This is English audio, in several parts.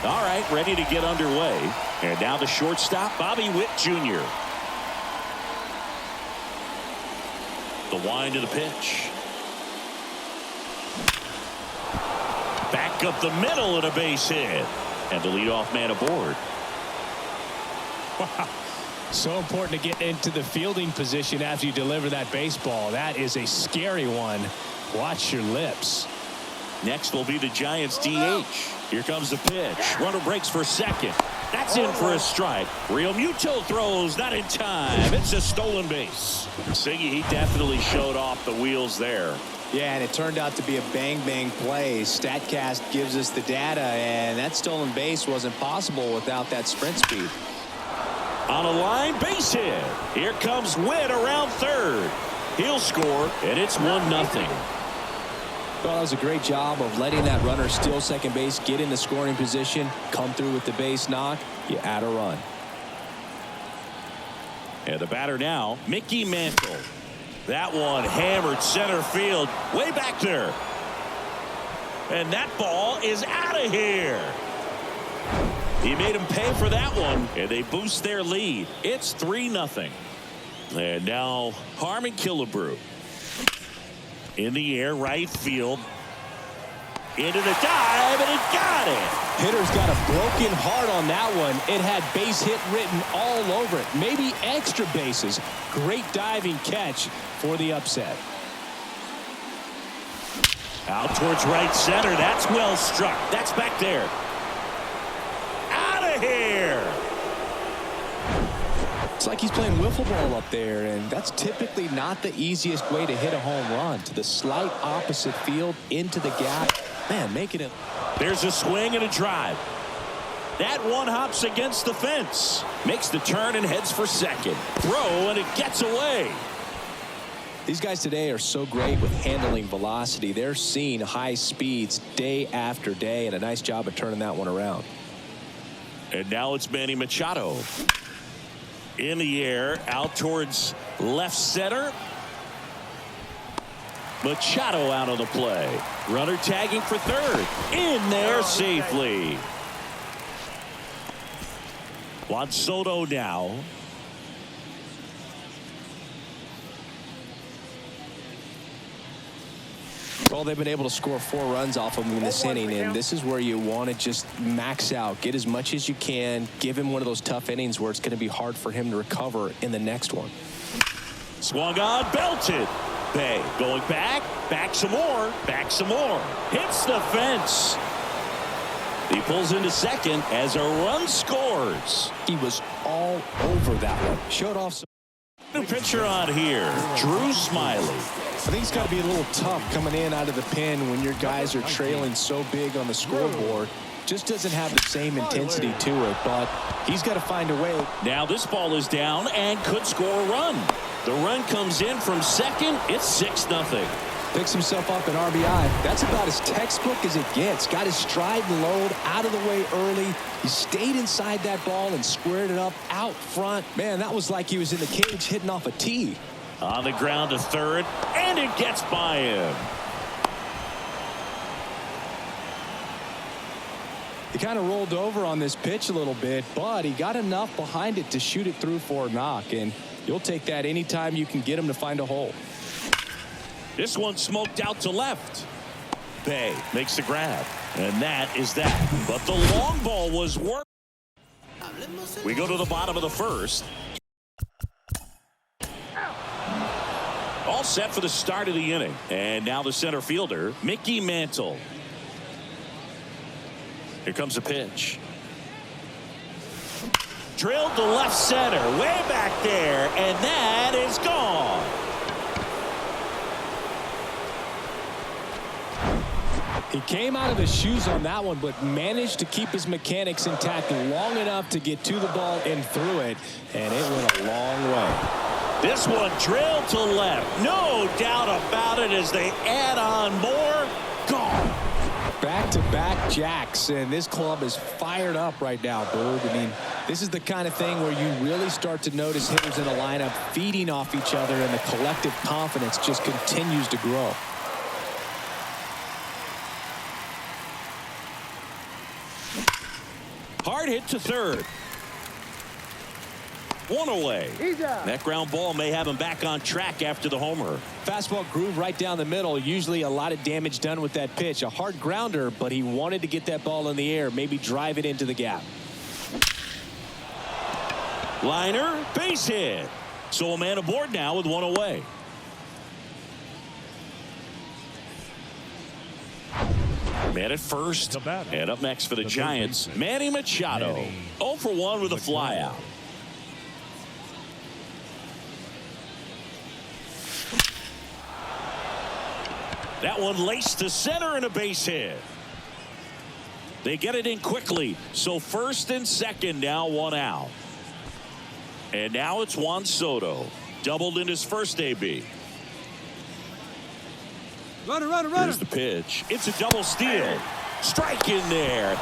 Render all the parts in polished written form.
All right, ready to get underway. And now the shortstop, Bobby Witt Jr. The wind of the pitch. Back up the middle and a base hit. And the leadoff man aboard. Wow. So important to get into the fielding position after you deliver that baseball. That is a scary one. Watch your lips. Next will be the Giants DH. Here comes the pitch. Runner breaks for second. That's in for a strike. Real Muto throws, not in time. It's a stolen base. Siggy, he definitely showed off the wheels there. Yeah, and it turned out to be a bang-bang play. StatCast gives us the data, and that stolen base wasn't possible without that sprint speed. On a line, base hit. Here comes Witt around third. He'll score, and it's 1-0. Well, that was a great job of letting that runner steal second base, get in the scoring position, come through with the base knock. You add a run. And the batter now, Mickey Mantle. That one hammered center field, way back there. And that ball is out of here. He made him pay for that one, and they boost their lead. It's 3-0. And now Harmon Killebrew. In the air, right field. Into the dive, and it got it. Hitter's got a broken heart on that one. It had base hit written all over it. Maybe extra bases. Great diving catch for the upset. Out towards right center. That's well struck. That's back there. Out of here. It's like he's playing wiffle ball up there, and that's typically not the easiest way to hit a home run. To the slight opposite field, into the gap. Man, making it. There's a swing and a drive. That one hops against the fence. Makes the turn and heads for second. Throw, and it gets away. These guys today are so great with handling velocity. They're seeing high speeds day after day, and a nice job of turning that one around. And now it's Manny Machado. In the air, out towards left center. Machado out of the play. Runner tagging for third. In there safely. Juan Soto now. Well, they've been able to score 4 runs off of him in this inning, and this is where you want to just max out. Get as much as you can. Give him one of those tough innings where it's going to be hard for him to recover in the next one. Swung on, belted. Bay going back some more, hits the fence. He pulls into second as a run scores. He was all over that one. Showed off some. New pitcher on here, Drew Smiley. I think it's got to be a little tough coming in out of the pen when your guys are trailing so big on the scoreboard. Just doesn't have the same intensity to it, but he's got to find a way. Now this ball is down and could score a run. The run comes in from second. It's 6-0. Picks himself up an RBI. That's about as textbook as it gets. Got his stride and load out of the way early. He stayed inside that ball and squared it up out front. Man, that was like he was in the cage hitting off a tee. On the ground to third, and it gets by him. He kind of rolled over on this pitch a little bit, but he got enough behind it to shoot it through for a knock, and you'll take that anytime you can get him to find a hole. This one smoked out to left. Bay makes the grab, and that is that. But the long ball was worked. We go to the bottom of the first. All set for the start of the inning. And now the center fielder, Mickey Mantle. Here comes a pitch. Drilled to left center, way back there, and that is gone. He came out of his shoes on that one, but managed to keep his mechanics intact long enough to get to the ball and through it, and it went a long way. This one drilled to left. No doubt about it as they add on more. Gone. Back-to-back jacks, and this club is fired up right now, Boog. I mean, this is the kind of thing where you really start to notice hitters in a lineup feeding off each other, and the collective confidence just continues to grow. Hard hit to third. One away. That ground ball may have him back on track after the homer. Fastball groove right down the middle. Usually a lot of damage done with that pitch. A hard grounder, but he wanted to get that ball in the air, maybe drive it into the gap. Liner, base hit. So a man aboard now with one away. Man at first. And up next for the Giants, Manny Machado. 0 for 1 with a flyout. That one laced to center and a base hit. They get it in quickly. So first and second now, one out. And now it's Juan Soto. Doubled in his first AB. Runner. Here's the pitch. It's a double steal. Strike in there.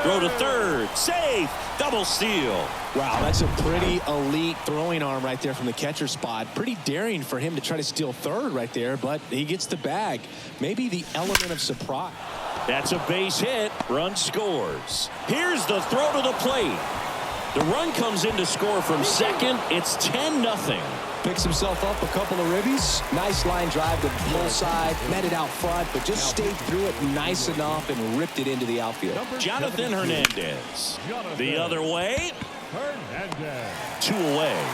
Throw to third. Safe. Double steal. Wow, that's a pretty elite throwing arm right there from the catcher spot. Pretty daring for him to try to steal third right there, but he gets the bag. Maybe the element of surprise. That's a base hit. Run scores. Here's the throw to the plate. The run comes in to score from second. It's 10-0. Picks himself up a couple of ribbies. Nice line drive to the pull side. Met it out front, but just stayed through it nice enough and ripped it into the outfield. Jonathan Hernandez. The other way. 2 away.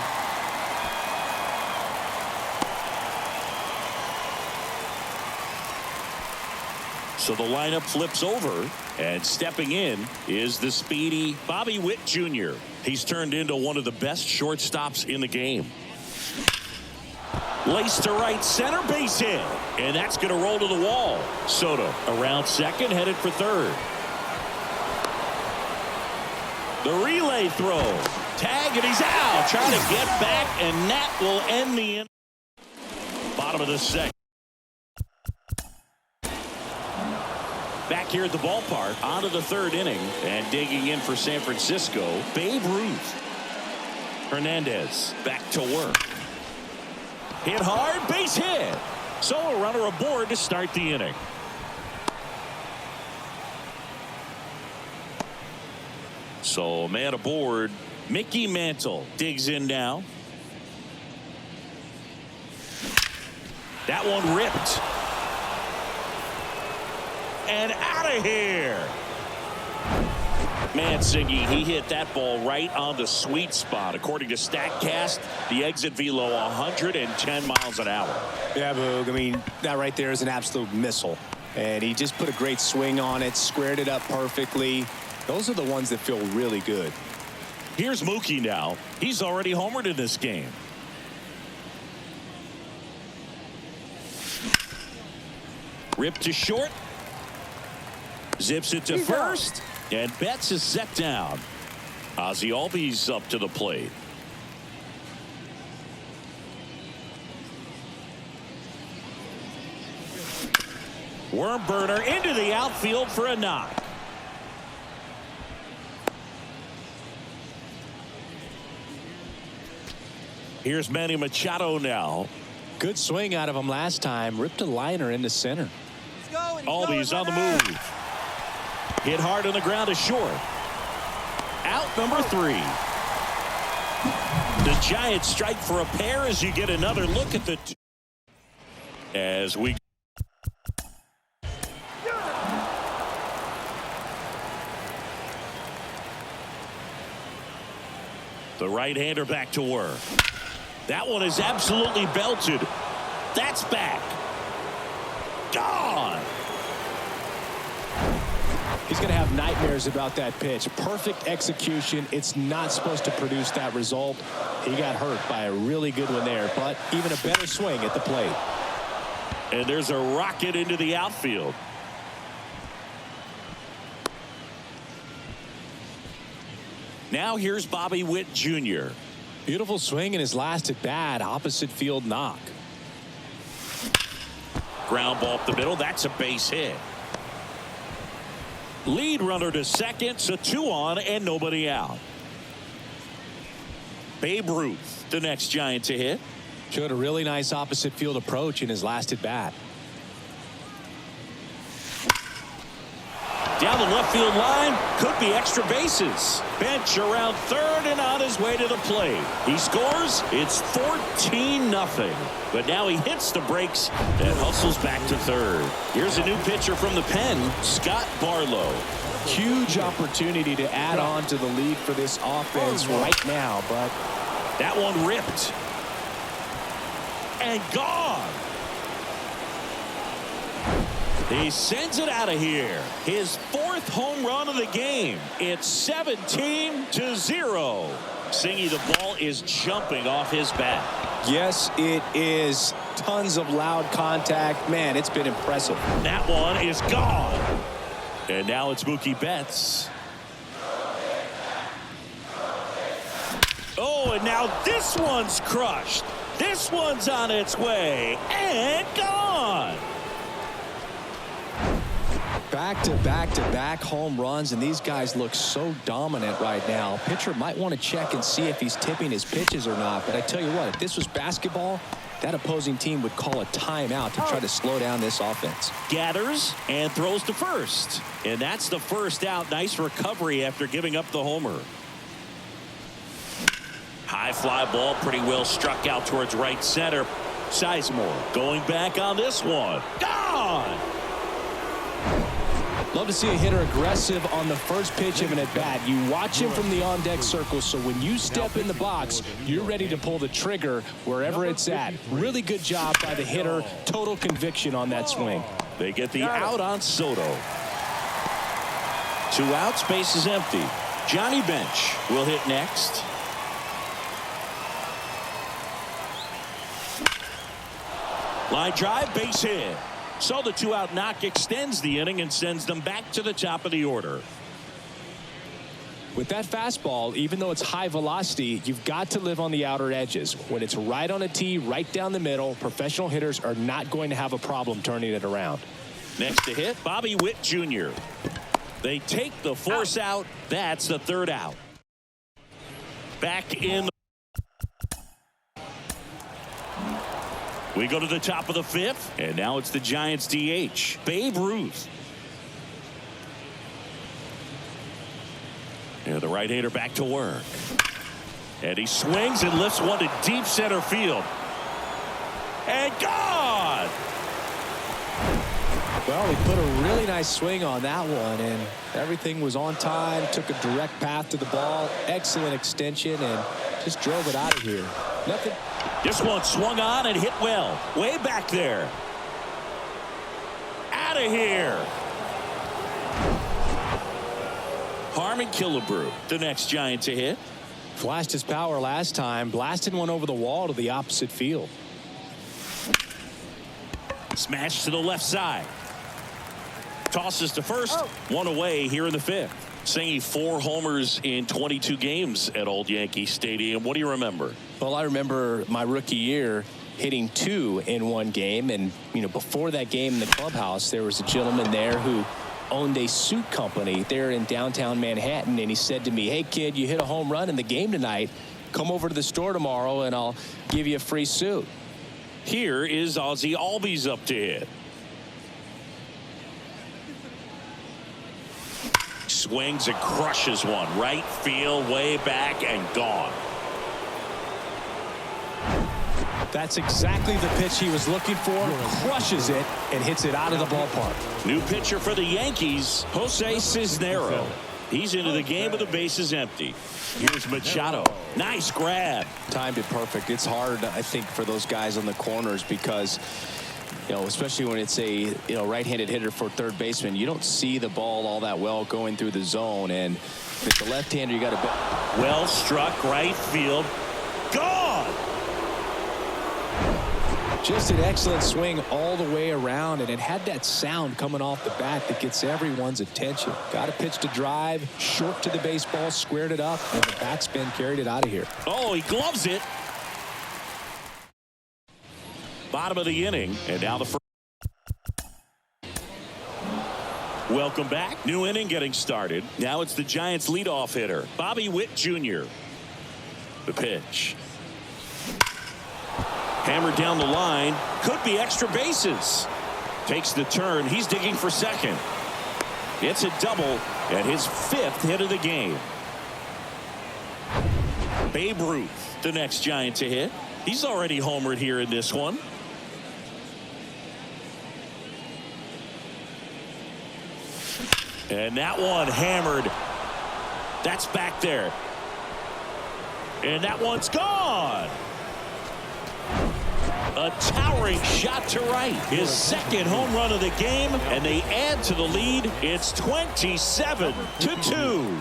So the lineup flips over, and stepping in is the speedy Bobby Witt Jr. He's turned into one of the best shortstops in the game. Laced to right center, base hit, and that's going to roll to the wall. Soto around second, headed for third. The relay throw. Tag, and he's out. Trying to get back, and that will end the inning. Bottom of the second. Back here at the ballpark, on to the third inning, and digging in for San Francisco, Babe Ruth. Hernandez back to work. Hit hard, base hit. So a runner aboard to start the inning. So a man aboard. Mickey Mantle digs in now. That one ripped. And out of here. Mancini, he hit that ball right on the sweet spot. According to StatCast, the exit velo 110 miles an hour. Yeah, Boog. I mean, that right there is an absolute missile. And he just put a great swing on it, squared it up perfectly. Those are the ones that feel really good. Here's Mookie now. He's already homered in this game. Ripped to short. Zips it to first. And Betts is set down. Ozzie Albies up to the plate. Worm burner into the outfield for a knock. Here's Manny Machado now. Good swing out of him last time. Ripped a liner into center. Albies on the move. Hit hard on the ground to short. Out number 3. The Giants strike for a pair as you get another look at the as we the right-hander back to work. That one is absolutely belted. That's back. Gone. He's going to have nightmares about that pitch. Perfect execution. It's not supposed to produce that result. He got hurt by a really good one there, but even a better swing at the plate. And there's a rocket into the outfield. Now here's Bobby Witt Jr. Beautiful swing in his last at bat. Opposite field knock. Ground ball up the middle. That's a base hit. Lead runner to second, so 2 on and nobody out. Babe Ruth, the next Giant to hit. Showed a really nice opposite field approach in his last at bat. Down the left field line, could be extra bases. Bench around third and on his way to the plate. He scores. It's 14-0. But now he hits the brakes and hustles back to third. Here's a new pitcher from the pen, Scott Barlow. Huge opportunity to add on to the lead for this offense right now, but that one ripped and gone. He sends it out of here. His 4th home run of the game. It's 17-0. Singy, the ball is jumping off his bat. yes, it is. Tons of loud contact. Man, it's been impressive. That one is gone. And now it's Mookie Betts. Oh, and now this one's crushed. This one's on its way and gone. Back-to-back-to-back home runs, and these guys look so dominant right now. Pitcher might want to check and see if he's tipping his pitches or not, but I tell you what, if this was basketball, that opposing team would call a timeout to try to slow down this offense. Gathers and throws to first, and that's the first out. Nice recovery after giving up the homer. High fly ball, pretty well struck out towards right center. Sizemore going back on this one. Gone. Love to see a hitter aggressive on the first pitch of an at-bat. You watch him from the on-deck circle, so when you step in the box, you're ready to pull the trigger wherever it's at. Really good job by the hitter. Total conviction on that swing. They get the out on Soto. 2 outs, base is empty. Johnny Bench will hit next. Line drive, base hit. So the 2-out knock extends the inning and sends them back to the top of the order. With that fastball, even though it's high velocity, you've got to live on the outer edges. When it's right on a tee, right down the middle, professional hitters are not going to have a problem turning it around. Next to hit, Bobby Witt Jr. They take the force out. That's the 3rd out. Back in. We go to the top of the 5th, and now it's the Giants DH, Babe Ruth. And the right-hander back to work. And he swings and lifts one to deep center field. And gone! Well, he put a really nice swing on that one, and everything was on time, took a direct path to the ball, excellent extension, and just drove it out of here. Nothing. This one swung on and hit well. Way back there. Out of here. Harmon Killebrew, the next Giant to hit. Flashed his power last time, blasted one over the wall to the opposite field. Smash to the left side. Tosses to first. One away here in the 5th. Singy 4 homers in 22 games at Old Yankee Stadium. What do you remember? Well, I remember my rookie year hitting 2 in one game, and before that game in the clubhouse, there was a gentleman there who owned a suit company there in downtown Manhattan, and he said to me, "Hey kid, you hit a home run in the game tonight. Come over to the store tomorrow and I'll give you a free suit." Here is Ozzie Albies up to hit. Swings and crushes one. Right field, way back, and gone. That's exactly the pitch he was looking for. Crushes it and hits it out of the ballpark. New pitcher for the Yankees, Jose Cisnero. He's into the game with the bases empty. Here's Machado. Nice grab. Timed it perfect. It's hard, I think, for those guys on the corners because, especially when it's a, right-handed hitter for third baseman, you don't see the ball all that well going through the zone. And if it's a left-hander, you got to. Well struck, right field. Gone. Just an excellent swing all the way around, and it had that sound coming off the bat that gets everyone's attention. Got a pitch to drive, short to the baseball, squared it up, and the backspin carried it out of here. Oh, he gloves it. Bottom of the inning, and now the first. Welcome back. New inning getting started. Now it's the Giants leadoff hitter, Bobby Witt Jr. The pitch. Hammered down the line. Could be extra bases. Takes the turn. He's digging for second. It's a double and his 5th hit of the game. Babe Ruth, the next Giant to hit. He's already homered here in this one. And that one hammered. That's back there. And that one's gone. A towering shot to right. His 2nd home run of the game, and they add to the lead. It's 27-2.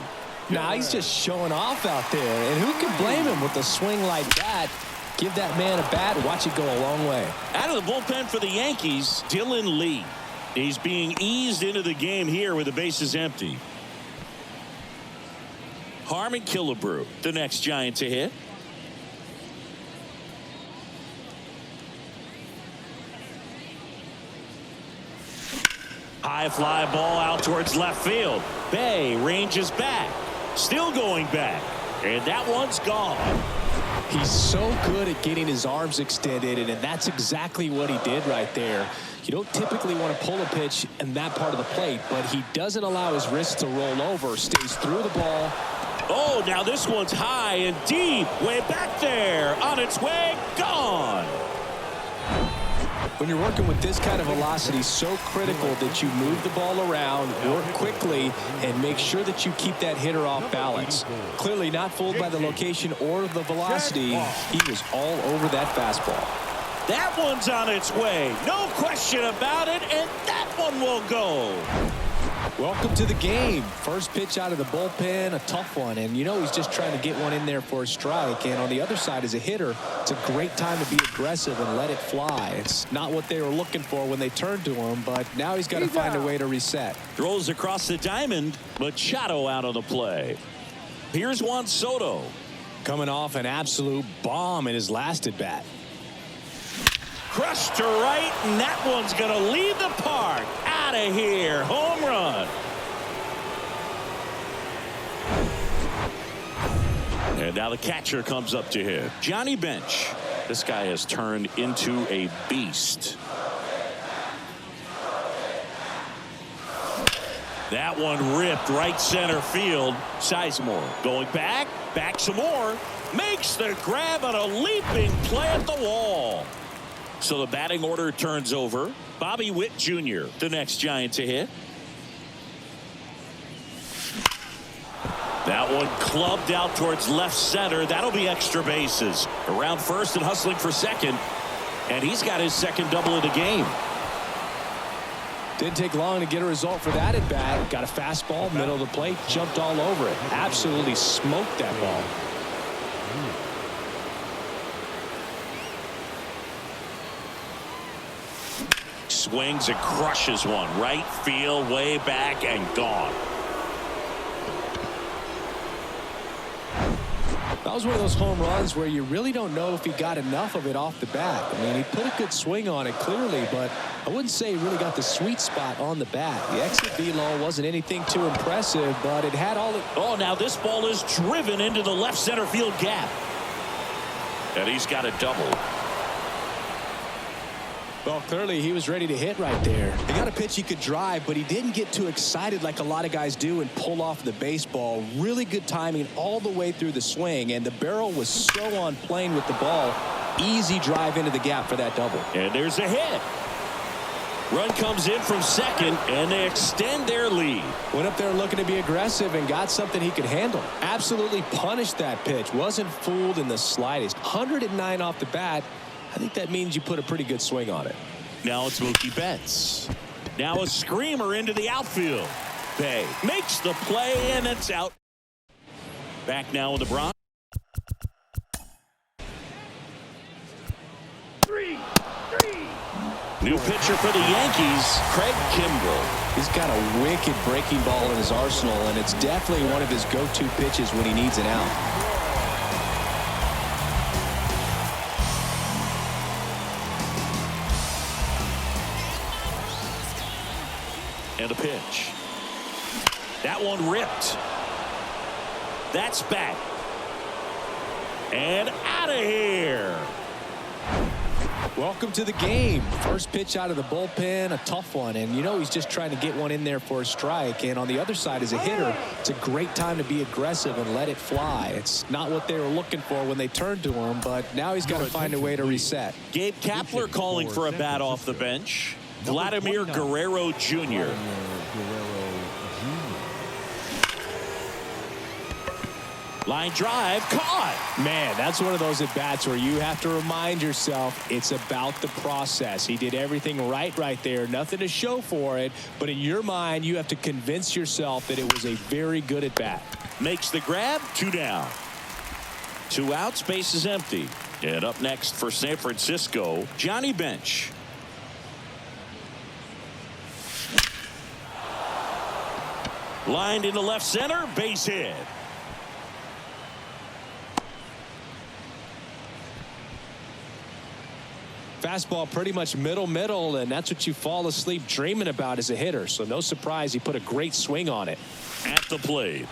Now he's just showing off out there, and who can blame him with a swing like that? Give that man a bat, watch it go a long way. Out of the bullpen for the Yankees, Dylan Lee. He's being eased into the game here with the bases empty. Harmon Killebrew, the next Giant to hit. High fly ball out towards left field. Bay ranges back. Still going back. And that one's gone. He's so good at getting his arms extended, and that's exactly what he did right there. You don't typically want to pull a pitch in that part of the plate, but he doesn't allow his wrist to roll over. Stays through the ball. Oh, now this one's high and deep. Way back there. On its way. Gone. When you're working with this kind of velocity, so critical that you move the ball around, work quickly, and make sure that you keep that hitter off balance. Clearly not fooled by the location or the velocity. He was all over that fastball. That one's on its way. No question about it, and that one will go. Welcome to the game. First pitch out of the bullpen, a tough one. And you know he's just trying to get one in there for a strike. And on the other side, as a hitter, it's a great time to be aggressive and let it fly. It's not what they were looking for when they turned to him, but now he's got to find a way to reset. Throws across the diamond. Machado out of the play. Here's Juan Soto. Coming off an absolute bomb in his last at bat. Crushed to right, and that one's going to leave the park. Out of here. Home run. And now the catcher comes up to hit. Johnny Bench. This guy has turned into a beast. That one ripped right center field. Sizemore going back some more. Makes the grab on a leaping play at the wall. So the batting order turns over. Bobby Witt Jr., the next Giant to hit. That one clubbed out towards left center. That'll be extra bases. Around first and hustling for second. And he's got his 2nd double of the game. Didn't take long to get a result for that at bat. Got a fastball, middle of the plate, jumped all over it. Absolutely smoked that ball. Swings and crushes one. Right field, way back, and gone. That was one of those home runs where you really don't know if he got enough of it off the bat. I mean, he put a good swing on it clearly, but I wouldn't say he really got the sweet spot on the bat. The exit velo wasn't anything too impressive, but it had all the... Oh, now this ball is driven into the left center field gap. And he's got a double. Well, clearly he was ready to hit right there. He got a pitch he could drive, but he didn't get too excited like a lot of guys do and pull off the baseball. Really good timing all the way through the swing, and the barrel was so on plane with the ball. Easy drive into the gap for that double. And there's a hit. Run comes in from second, and they extend their lead. Went up there looking to be aggressive and got something he could handle. Absolutely punished that pitch. Wasn't fooled in the slightest. 109 off the bat. I think that means you put a pretty good swing on it. Now it's Mookie Betts. Now a screamer into the outfield. Bay makes the play, and it's out. Back now in the Bronx. 3, New pitcher for the Yankees, Craig Kimbrell. He's got a wicked breaking ball in his arsenal, and it's definitely one of his go-to pitches when he needs an out. And a pitch. That one ripped. That's back. And out of here. Welcome to the game. First pitch out of the bullpen, a tough one. And you know he's just trying to get one in there for a strike. And on the other side, as a hitter, it's a great time to be aggressive and let it fly. It's not what they were looking for when they turned to him, but now he's got to find a way to reset. Gabe Kapler calling for a bat off the bench. Vladimir Guerrero Jr. Line drive, caught. Man, that's one of those at-bats where you have to remind yourself it's about the process. He did everything right there. Nothing to show for it, but in your mind, you have to convince yourself that it was a very good at-bat. Makes the grab, 2 down. 2 outs, base is empty. And up next for San Francisco, Johnny Bench. Lined into left center, base hit. Fastball pretty much middle, and that's what you fall asleep dreaming about as a hitter. So no surprise he put a great swing on it. At the plate.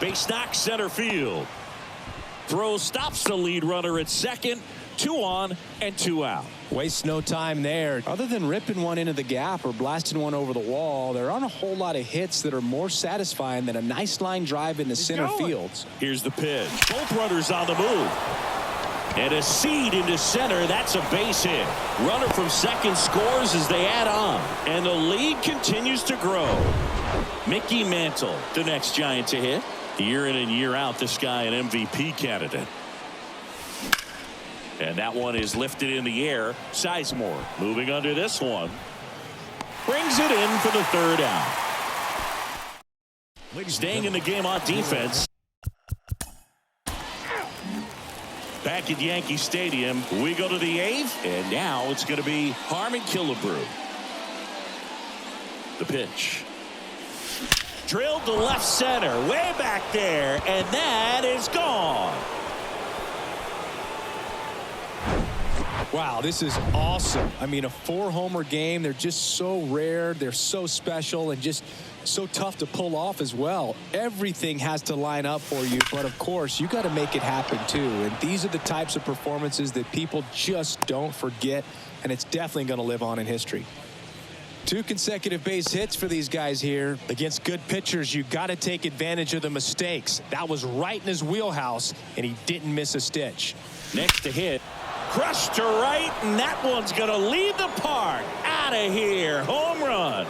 Base knock center field. Throw stops the lead runner at second. 2 on and 2 out. Waste no time there. Other than ripping one into the gap or blasting one over the wall, there aren't a whole lot of hits that are more satisfying than a nice line drive in the center fields. Here's the pitch. Both runners on the move. And a seed into center. That's a base hit. Runner from second scores as they add on. And the lead continues to grow. Mickey Mantle, the next Giant to hit. Year in and year out, this guy an MVP candidate. And that one is lifted in the air. Sizemore moving under this one. Brings it in for the 3rd out. Staying in the game on defense. Back at Yankee Stadium, we go to the 8th, and now it's going to be Harmon Killebrew. The pitch. Drilled to left center, way back there, and that is gone. Wow, this is awesome. I mean, a 4-homer game. They're just so rare. They're so special and just so tough to pull off as well. Everything has to line up for you, but of course, you got to make it happen too. And these are the types of performances that people just don't forget, and it's definitely going to live on in history. 2 consecutive base hits for these guys here. Against good pitchers, you got to take advantage of the mistakes. That was right in his wheelhouse, and he didn't miss a stitch. Next to hit. Crushed to right, and that one's going to leave the park. Out of here. Home run.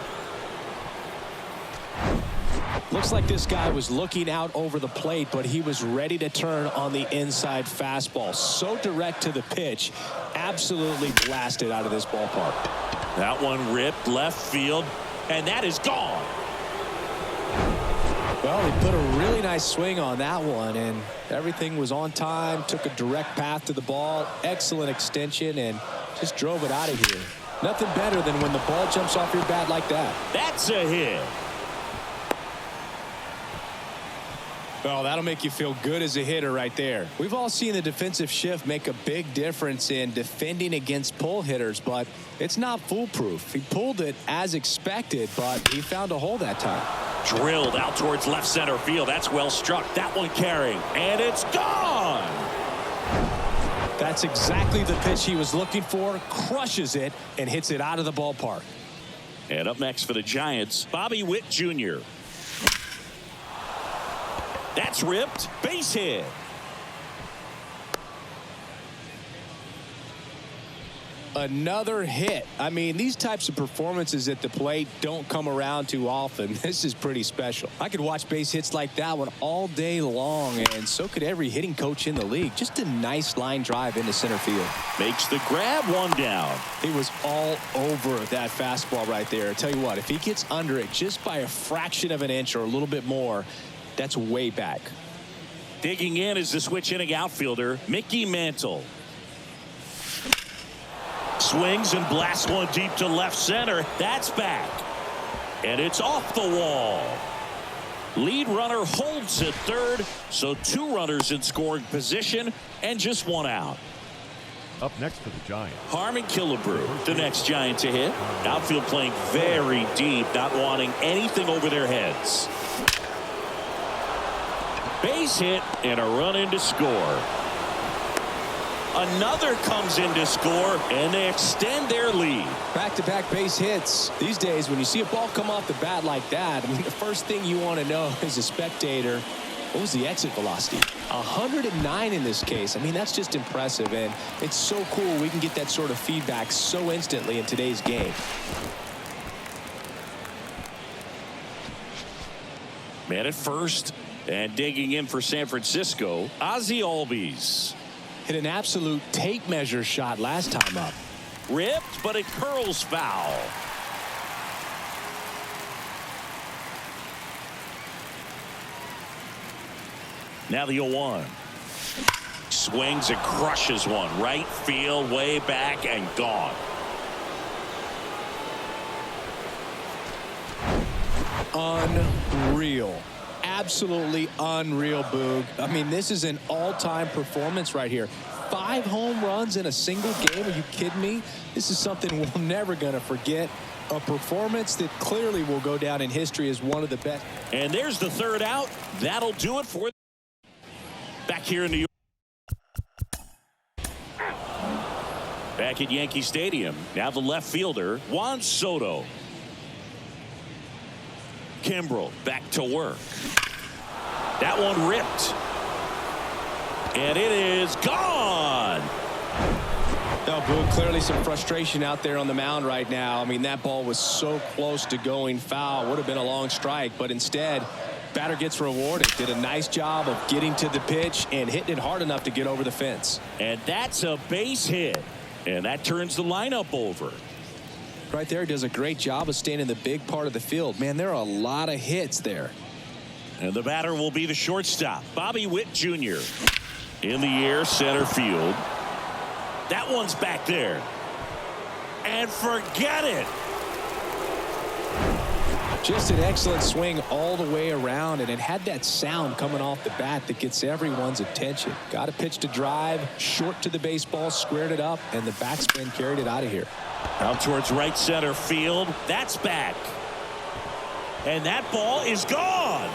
Looks like this guy was looking out over the plate, but he was ready to turn on the inside fastball. So direct to the pitch. Absolutely blasted out of this ballpark. That one ripped left field, and that is gone. Well, he put a really nice swing on that one, and everything was on time. Took a direct path to the ball. Excellent extension, and just drove it out of here. Nothing better than when the ball jumps off your bat like that. That's a hit. Well, that'll make you feel good as a hitter right there. We've all seen the defensive shift make a big difference in defending against pull hitters, but it's not foolproof. He pulled it as expected, but he found a hole that time. Drilled out towards left center field. That's well struck. That one carrying, and it's gone. That's exactly the pitch he was looking for. Crushes it and hits it out of the ballpark. And up next for the Giants, Bobby Witt Jr. That's ripped. Base hit. Another hit. I mean, these types of performances at the plate don't come around too often. This is pretty special. I could watch base hits like that one all day long, and so could every hitting coach in the league. Just a nice line drive into center field. Makes the grab, 1 down. He was all over that fastball right there. I tell you what, if he gets under it just by a fraction of an inch or a little bit more, that's way back. Digging in is the switch hitting outfielder, Mickey Mantle. Swings and blasts one deep to left center. That's back. And it's off the wall. Lead runner holds at third, so 2 runners in scoring position and just 1 out. Up next for the Giants, Harmon Killebrew, the next Giant to hit. Outfield playing very deep, not wanting anything over their heads. Base hit and a run in to score. Another comes in to score, and they extend their lead. Back-to-back base hits. These days, when you see a ball come off the bat like that, I mean, the first thing you want to know as a spectator, what was the exit velocity? 109 in this case. I mean, that's just impressive, and it's so cool we can get that sort of feedback so instantly in today's game. Man at first, and digging in for San Francisco, Ozzie Albies. Hit an absolute tape measure shot last time up. Ripped, but it curls foul. Now the 0-1. Swings and crushes one. Right field, way back, and gone. Unreal. Absolutely unreal, Boog. I mean, this is an all-time performance right here. 5 home runs in a single game. Are you kidding me? This is something we're never going to forget. A performance that clearly will go down in history as one of the best. And there's the 3rd out. That'll do it for back here in New York. Back at Yankee Stadium. Now the left fielder, Juan Soto. Kimbrel back to work. That one ripped. And it is gone. No, Boog, clearly some frustration out there on the mound right now. I mean, that ball was so close to going foul. Would have been a long strike, but instead, batter gets rewarded. Did a nice job of getting to the pitch and hitting it hard enough to get over the fence. And that's a base hit. And that turns the lineup over. Right there, does a great job of staying in the big part of the field. Man, there are a lot of hits there. And the batter will be the shortstop, Bobby Witt Jr. In the air, center field. That one's back there. And forget it. Just an excellent swing all the way around, and it had that sound coming off the bat that gets everyone's attention. Got a pitch to drive, short to the baseball, squared it up, and the backspin carried it out of here. Out towards right center field. That's back. And that ball is gone.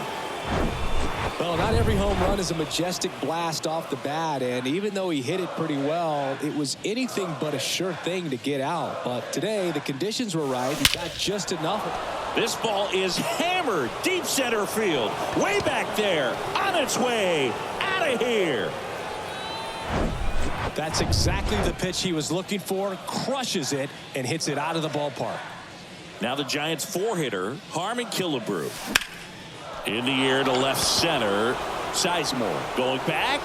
Well, not every home run is a majestic blast off the bat, and even though he hit it pretty well, it was anything but a sure thing to get out. But today, the conditions were right. He got just enough. This ball is hammered deep center field. Way back there. On its way. Out of here. That's exactly the pitch he was looking for. Crushes it and hits it out of the ballpark. Now the Giants 4-hitter, Harmon Killebrew. In the air to left center. Sizemore going back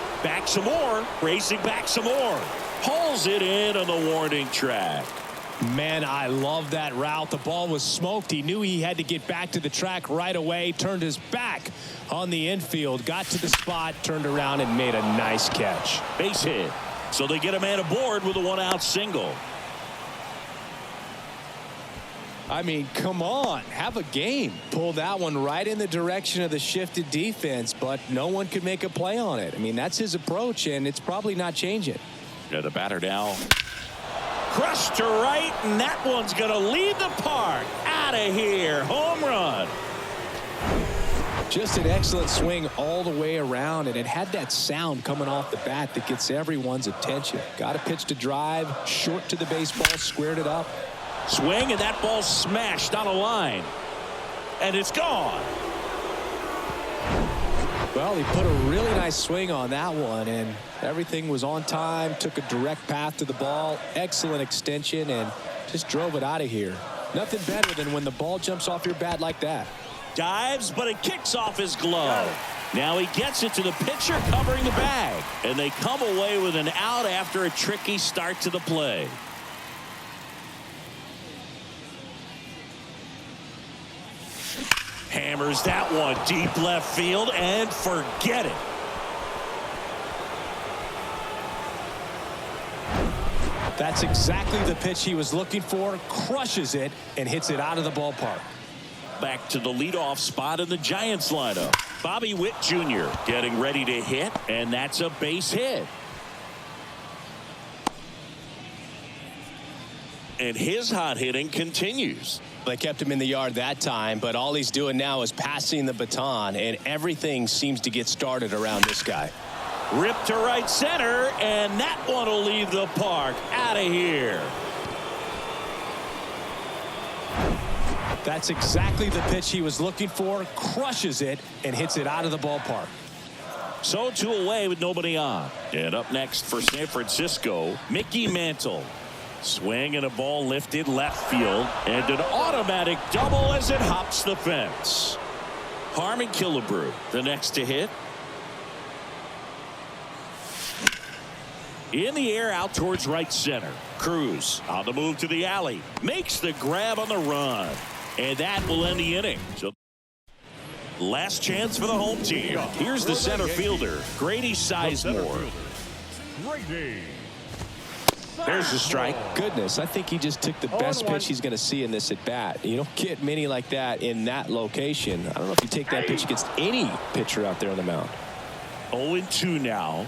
some more, racing back some more. Pulls it in on the warning track. Man, I love that route. The ball was smoked. He knew he had to get back to the track right away. Turned his back on the infield. Got to the spot, turned around, and made a nice catch. Base hit. So they get a man aboard with a 1-out single. I mean, come on. Have a game. Pull that one right in the direction of the shifted defense, but no one could make a play on it. I mean, that's his approach, and it's probably not changing. Yeah, the batter now. Crushed to right, and that one's going to leave the park. Out of here. Home run. Just an excellent swing all the way around, and it had that sound coming off the bat that gets everyone's attention. Got a pitch to drive, short to the baseball, squared it up. Swing, and that ball smashed on a line. And it's gone. Well, he put a really nice swing on that one, and everything was on time. Took a direct path to the ball. Excellent extension, and just drove it out of here. Nothing better than when the ball jumps off your bat like that. Dives, but it kicks off his glove. Now he gets it to the pitcher covering the bag. And they come away with an out after a tricky start to the play. Hammers that one deep left field and forget it. That's exactly the pitch he was looking for. Crushes it and hits it out of the ballpark. Back to the leadoff spot in the Giants lineup. Bobby Witt Jr. getting ready to hit, and that's a base hit. And his hot hitting continues. They kept him in the yard that time, but all he's doing now is passing the baton, and everything seems to get started around this guy. Ripped to right center, and that one will leave the park. Out of here. That's exactly the pitch he was looking for. Crushes it and hits it out of the ballpark. So 2 away with nobody on. And up next for San Francisco, Mickey Mantle. Swing and a ball lifted left field, and an automatic double as it hops the fence. Harmon Killebrew, the next to hit. In the air out towards right center. Cruz on the move to the alley. Makes the grab on the run. And that will end the inning. So last chance for the home team. Here's the center fielder, Grady Sizemore. There's the strike. Goodness, I think he just took the best pitch he's going to see in this at bat. You don't get many like that in that location. I don't know if you take that pitch against any pitcher out there on the mound. 0-2 now.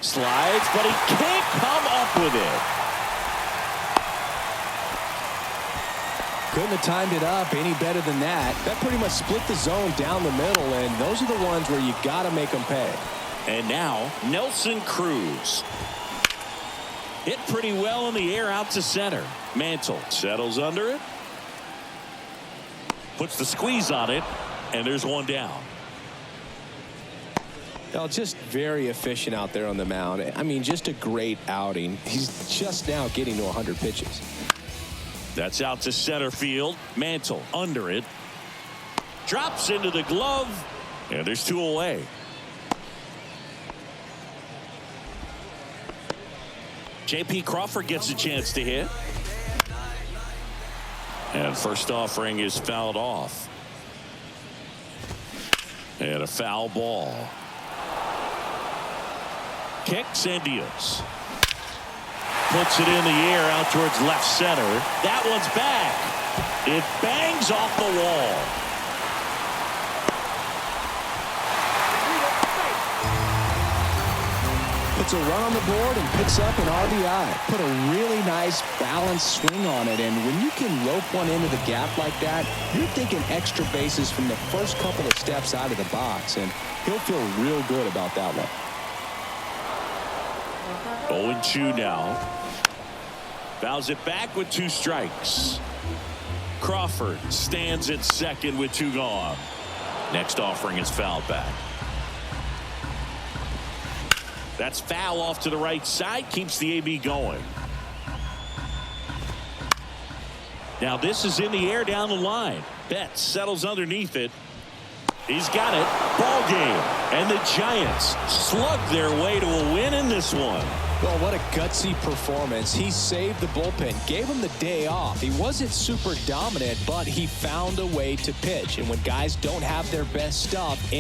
Slides, but he can't come up with it. Couldn't have timed it up any better than that. That pretty much split the zone down the middle, and those are the ones where you got to make them pay. And now Nelson Cruz. Hit pretty well in the air out to center. Mantle settles under it. Puts the squeeze on it, and there's one down. Well, just very efficient out there on the mound. I mean, just a great outing. He's just now getting to 100 pitches. That's out to center field. Mantle under it. Drops into the glove, and there's 2 away. J.P. Crawford gets a chance to hit. And first offering is fouled off. And a foul ball. Kicks and deals. Puts it in the air out towards left center. That one's back. It bangs off the wall. Puts a run on the board and picks up an RBI. Put a really nice balanced swing on it, and when you can rope one into the gap like that, you're thinking extra bases from the first couple of steps out of the box, and he'll feel real good about that one. 0-2 now. Fouls it back with 2 strikes. Crawford stands at second with 2 gone. Next offering is fouled back. That's foul off to the right side. Keeps the AB going. Now this is in the air down the line. Betts settles underneath it. He's got it. Ball game. And the Giants slug their way to a win in this one. Well, what a gutsy performance. He saved the bullpen, gave him the day off. He wasn't super dominant, but he found a way to pitch. And when guys don't have their best stuff,